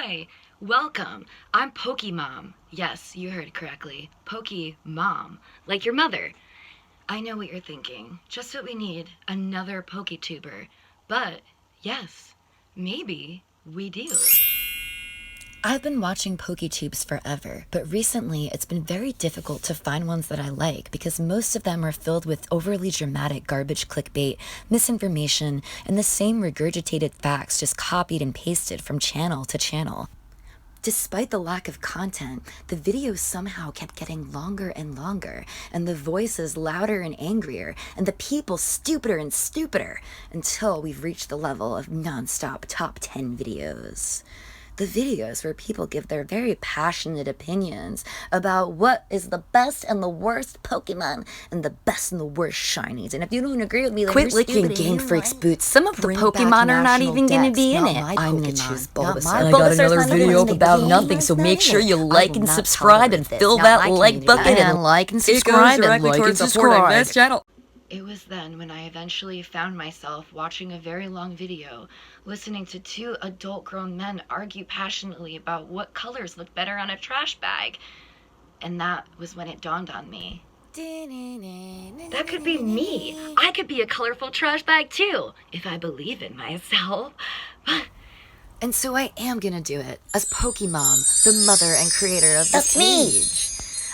Hi, welcome. I'm Pokemom. Yes, you heard correctly. Pokemom, like your mother. I know what you're thinking. Just what we need, another PokeTuber. But, yes, maybe we do. I've been watching PokeTubes forever, but recently it's been very difficult to find ones that I like because most of them are filled with overly dramatic garbage clickbait, misinformation, and the same regurgitated facts just copied and pasted from channel to channel. Despite the lack of content, the videos somehow kept getting longer and longer, and the voices louder and angrier, and the people stupider and stupider, until we've reached the level of non-stop top 10 videos. The videos where people give their very passionate opinions about what is the best and the worst Pokemon and the best and the worst shinies. And if you don't agree with me, then Quit you're licking stupid Game and Freak's right. boots. Some of the Bring Pokemon back are not national even going to decks. be in Not it. my I'm going to Pokemon. choose Not Bulbasaur. my And I got Bulbasaur's another not even video in the about game. nothing, so It's make not sure in you it. I like will and not subscribe and tolerate this. fill Not that my like community. bucket And and like and It goes subscribe and directly like and towards supporting subscribe. this channel. It was then when I eventually found myself watching a very long video, listening to two adult grown men argue passionately about what colors looked better on a trash bag. And that was when it dawned on me. That could be me. I could be a colorful trash bag too, if I believe in myself. And so I am gonna do it, as Pokemon, the mother and creator of this page.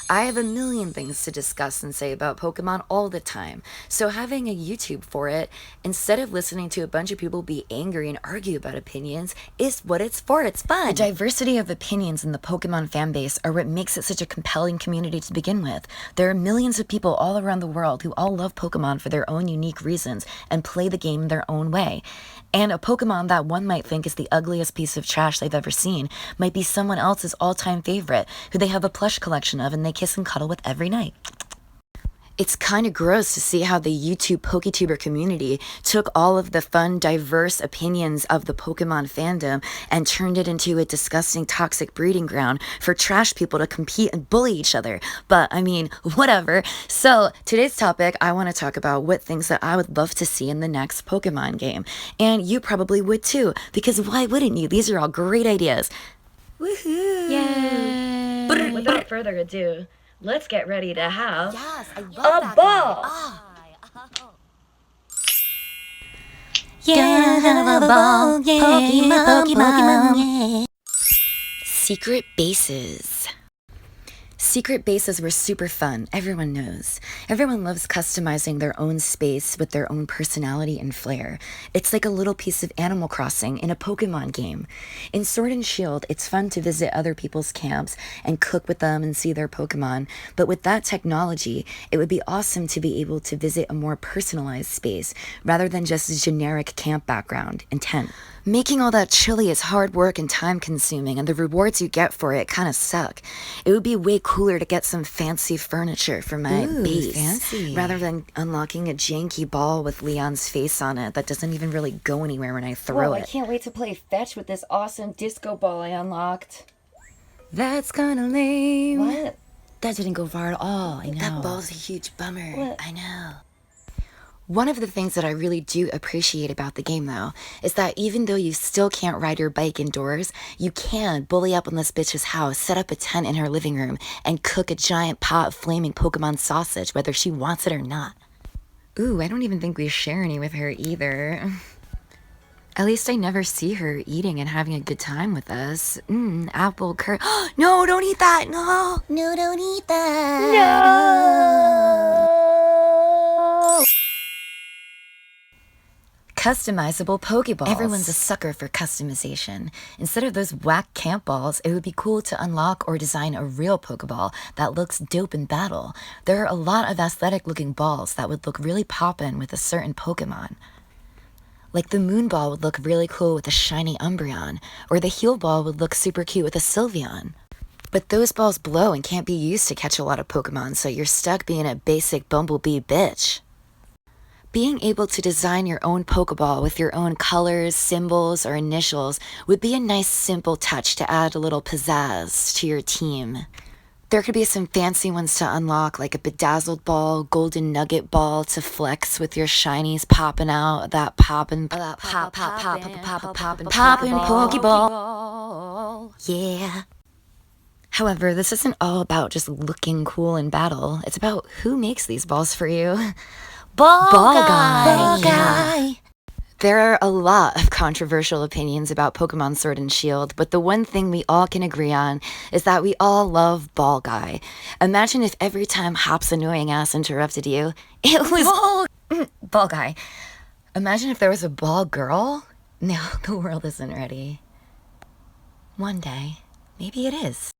I have a million things to discuss and say about Pokemon all the time, so having a YouTube for it, instead of listening to a bunch of people be angry and argue about opinions, is what it's for. It's fun. The diversity of opinions in the Pokemon fanbase are what makes it such a compelling community to begin with. There are millions of people all around the world who all love Pokemon for their own unique reasons and play the game their own way. And a Pokemon that one might think is the ugliest piece of trash they've ever seen might be someone else's all-time favorite, who they have a plush collection of and they kiss and cuddle with every night. It's kind of gross to see how the YouTube PokeTuber community took all of the fun, diverse opinions of the Pokemon fandom and turned it into a disgusting, toxic breeding ground for trash people to compete and bully each other. But, I mean, whatever. So, today's topic, I want to talk about what things that I would love to see in the next Pokemon game. And you probably would too, because why wouldn't you? These are all great ideas. Woohoo! Yay! Without further ado, let's get ready to have Yes, I love a that ball! Yeah, have a ball, yeah, Pokemon, yeah. Secret bases. Secret bases were super fun, everyone knows. Everyone loves customizing their own space with their own personality and flair. It's like a little piece of Animal Crossing in a Pokemon game. In Sword and Shield, it's fun to visit other people's camps and cook with them and see their Pokemon, but with that technology, it would be awesome to be able to visit a more personalized space rather than just a generic camp background and tent. Making all that chili is hard work and time consuming, and the rewards you get for it kind of suck. It would be way cooler to get some fancy furniture for my base, fancy. rather than unlocking a janky ball with Leon's face on it that doesn't even really go anywhere when I throw Whoa, it. I can't wait to play fetch with this awesome disco ball I unlocked. That's kinda lame. What? That didn't go far at all, I know. That ball's a huge bummer. What? I know. One of the things that I really do appreciate about the game, though, is that even though you still can't ride your bike indoors, you can bully up on this bitch's house, set up a tent in her living room, and cook a giant pot of flaming Pokemon sausage, whether she wants it or not. Ooh, I don't even think we share any with her either. At least I never see her eating and having a good time with us. Apple cur- No, don't eat that! No! No, don't eat that! No! Customizable Pokeballs. Everyone's a sucker for customization. Instead of those whack camp balls, it would be cool to unlock or design a real Pokeball that looks dope in battle. There are a lot of aesthetic looking balls that would look really poppin' with a certain Pokemon. Like the Moon Ball would look really cool with a shiny Umbreon, or the Heal Ball would look super cute with a Sylveon. But those balls blow and can't be used to catch a lot of Pokemon, so you're stuck being a basic bumblebee bitch. Being able to design your own Pokeball with your own colors, symbols, or initials would be a nice simple touch to add a little pizzazz to your team. There could be some fancy ones to unlock, like a bedazzled ball, golden nugget ball to flex with your shinies popping out, that poppin' Pokeball. Yeah. However, this isn't all about just looking cool in battle. It's about who makes these balls for you. Ball guy! Ball guy! There are a lot of controversial opinions about Pokemon Sword and Shield, but the one thing we all can agree on is that we all love Ball Guy. Imagine if every time Hop's annoying ass interrupted you, it was Ball Guy. Imagine if there was a Ball Girl. No, the world isn't ready. One day, maybe it is.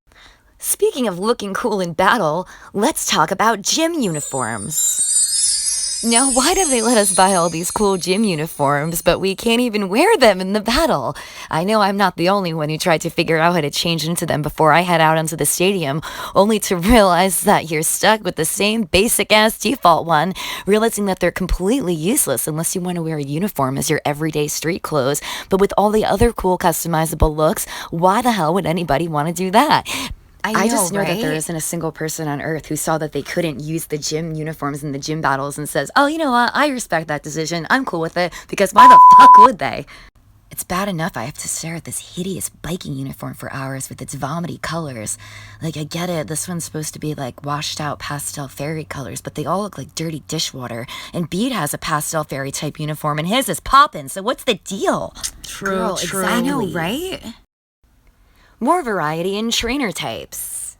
Speaking of looking cool in battle, let's talk about gym uniforms. Now, why do they let us buy all these cool gym uniforms, but we can't even wear them in the battle? I know I'm not the only one who tried to figure out how to change into them before I head out onto the stadium, only to realize that you're stuck with the same basic-ass default one, realizing that they're completely useless unless you want to wear a uniform as your everyday street clothes. But with all the other cool customizable looks, why the hell would anybody want to do that? I just know that there isn't a single person on Earth who saw that they couldn't use the gym uniforms in the gym battles and says, oh, you know what, I respect that decision, I'm cool with it, because why the fuck would they? It's bad enough I have to stare at this hideous biking uniform for hours with its vomity colors. Like, I get it, this one's supposed to be like washed out pastel fairy colors, but they all look like dirty dishwater. And Bede has a pastel fairy type uniform and his is poppin', so what's the deal? True. Exactly. I know, right? More variety in trainer types.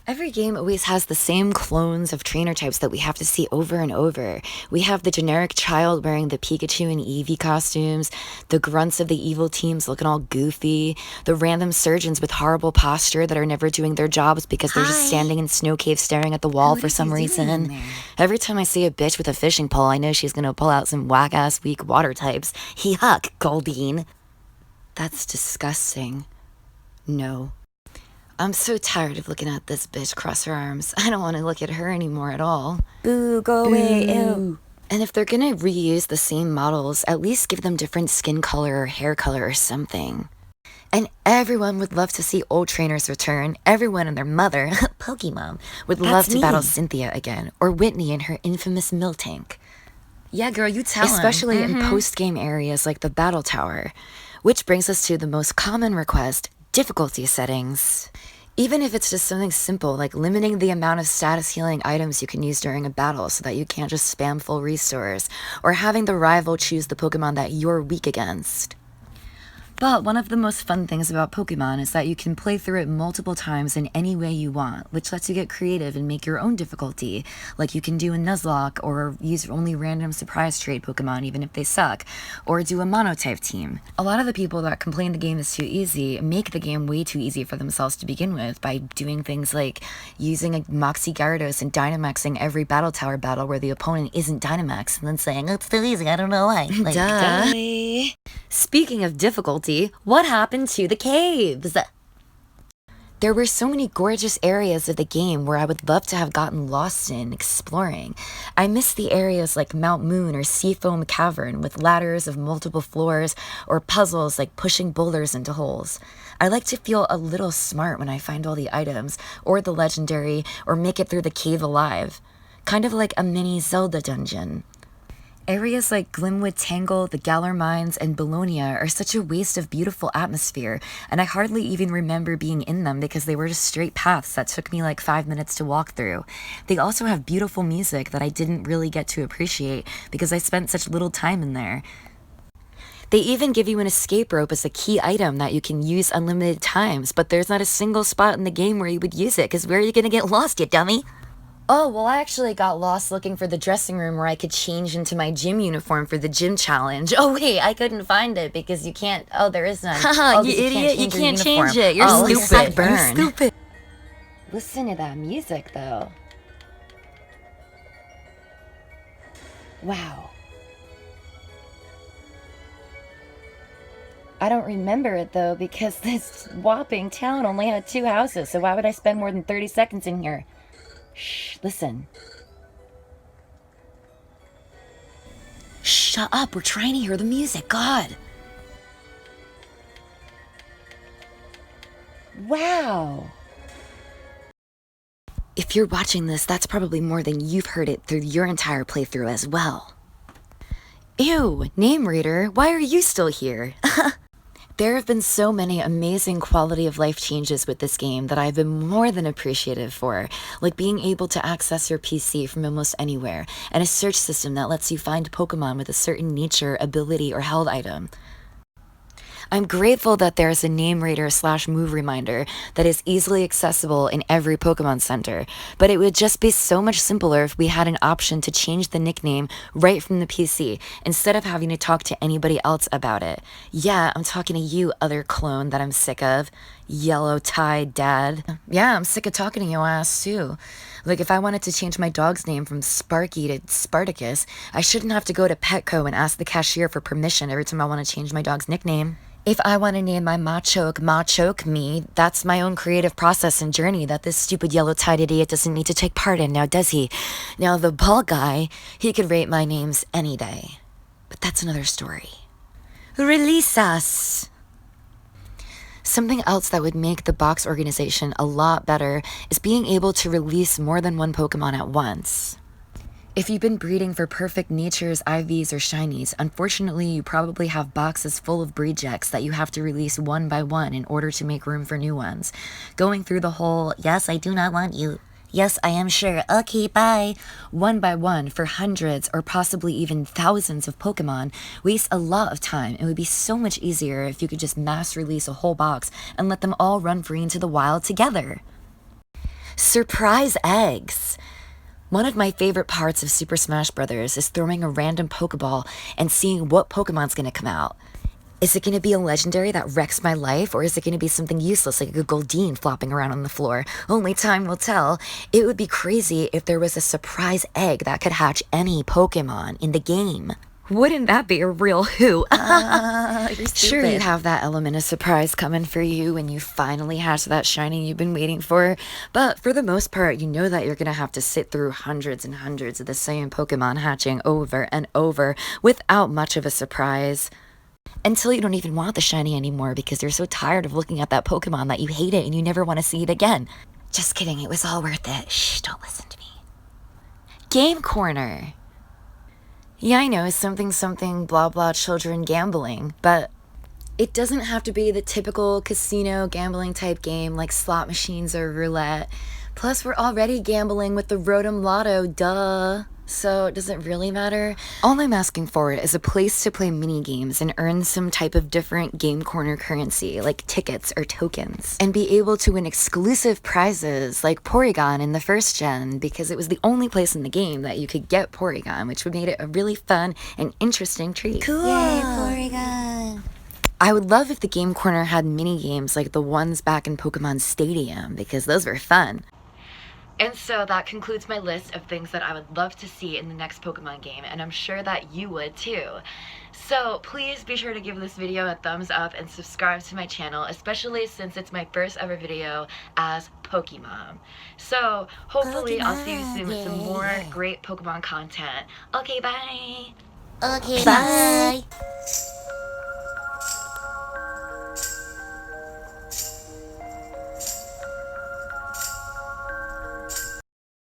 Every game always has the same clones of trainer types that we have to see over and over. We have the generic child wearing the Pikachu and Eevee costumes, the grunts of the evil teams looking all goofy, the random surgeons with horrible posture that are never doing their jobs because they're just standing in snow caves staring at the wall for some reason. Every time I see a bitch with a fishing pole, I know she's gonna pull out some whack-ass weak water types. Yuck, Goldine. That's disgusting. No. I'm so tired of looking at this bitch cross her arms. I don't want to look at her anymore at all. Boo, go away, ew. And if they're gonna reuse the same models, at least give them different skin color or hair color or something. And everyone would love to see old trainers return. Everyone and their mother, Pokemon, would love to battle Cynthia again, or Whitney in her infamous Miltank. Yeah, girl, you tell 'em. Especially in post-game areas like the Battle Tower. Which brings us to the most common request, difficulty settings. Even if it's just something simple like limiting the amount of status healing items you can use during a battle so that you can't just spam full restores, or having the rival choose the Pokemon that you're weak against. But one of the most fun things about Pokemon is that you can play through it multiple times in any way you want, which lets you get creative and make your own difficulty, like you can do a Nuzlocke, or use only random surprise trade Pokemon even if they suck, or do a monotype team. A lot of the people that complain the game is too easy make the game way too easy for themselves to begin with by doing things like using a Moxie Gyarados and Dynamaxing every Battle Tower battle where the opponent isn't Dynamax, and then saying, it's too easy, I don't know why. Like, duh. Speaking of difficulty, what happened to the caves? There were so many gorgeous areas of the game where I would love to have gotten lost in exploring. I miss the areas like Mount Moon or Seafoam Cavern with ladders of multiple floors, or puzzles like pushing boulders into holes. I like to feel a little smart when I find all the items, or the legendary, or make it through the cave alive. Kind of like a mini Zelda dungeon. Areas like Glimwood Tangle, the Galar Mines, and Bologna are such a waste of beautiful atmosphere, and I hardly even remember being in them because they were just straight paths that took me like 5 minutes to walk through. They also have beautiful music that I didn't really get to appreciate because I spent such little time in there. They even give you an escape rope as a key item that you can use unlimited times, but there's not a single spot in the game where you would use it, because where are you gonna get lost, you dummy? Oh, well, I actually got lost looking for the dressing room where I could change into my gym uniform for the gym challenge. Oh, wait, I couldn't find it because you can't... Oh, there is none. Haha, you idiot, you can't change it. You're stupid. You're stupid. Listen to that music, though. Wow. I don't remember it, though, because this whopping town only had 2 houses, so why would I spend more than 30 seconds in here? Shh, listen. Shut up, we're trying to hear the music, God. Wow. If you're watching this, that's probably more than you've heard it through your entire playthrough as well. Ew, name reader, why are you still here? There have been so many amazing quality of life changes with this game that I've been more than appreciative for, like being able to access your PC from almost anywhere, and a search system that lets you find Pokemon with a certain nature, ability, or held item. I'm grateful that there is a name rater / move reminder that is easily accessible in every Pokemon Center, but it would just be so much simpler if we had an option to change the nickname right from the PC instead of having to talk to anybody else about it. Yeah, I'm talking to you, other clone that I'm sick of. Yellow Tide Dad. Yeah, I'm sick of talking to your ass too. Like, if I wanted to change my dog's name from Sparky to Spartacus, I shouldn't have to go to Petco and ask the cashier for permission every time I want to change my dog's nickname. If I want to name my Machoke me, that's my own creative process and journey that this stupid yellow-tide idiot doesn't need to take part in, now does he? Now, the Bolg guy, he could rate my names any day. But that's another story. Release us! Something else that would make the box organization a lot better is being able to release more than one Pokemon at once. If you've been breeding for perfect natures, IVs, or shinies, unfortunately you probably have boxes full of breed checks that you have to release one by one in order to make room for new ones. Going through the whole, yes, I do not want you, yes, I am sure, okay, bye, one by one for hundreds or possibly even thousands of Pokemon wastes a lot of time. It would be so much easier if you could just mass release a whole box and let them all run free into the wild together. Surprise eggs! One of my favorite parts of Super Smash Bros. Is throwing a random Pokeball and seeing what Pokemon's gonna come out. Is it gonna be a legendary that wrecks my life, or is it gonna be something useless like a Goldeen flopping around on the floor? Only time will tell. It would be crazy if there was a surprise egg that could hatch any Pokemon in the game. Wouldn't that be a real hoot? Sure, you have that element of surprise coming for you when you finally hatch that shiny you've been waiting for, but for the most part, you know that you're gonna have to sit through hundreds and hundreds of the same Pokemon hatching over and over without much of a surprise. Until you don't even want the shiny anymore because you're so tired of looking at that Pokemon that you hate it and you never want to see it again. Just kidding, it was all worth it. Shh, don't listen to me. Game Corner. Yeah, I know, something blah blah children gambling, but it doesn't have to be the typical casino gambling type game like slot machines or roulette. Plus, we're already gambling with the Rotom Lotto, duh. So, does it really matter? All I'm asking for is a place to play mini games and earn some type of different Game Corner currency, like tickets or tokens, and be able to win exclusive prizes like Porygon in the first gen, because it was the only place in the game that you could get Porygon, which would make it a really fun and interesting treat. Cool. Yay, Porygon. I would love if the Game Corner had mini games like the ones back in Pokemon Stadium, because those were fun. And so that concludes my list of things that I would love to see in the next Pokemon game, and I'm sure that you would too. So please be sure to give this video a thumbs up and subscribe to my channel, especially since it's my first ever video as Pokemon. So hopefully I'll see you soon with some more great Pokemon content. Okay, bye! Okay, bye.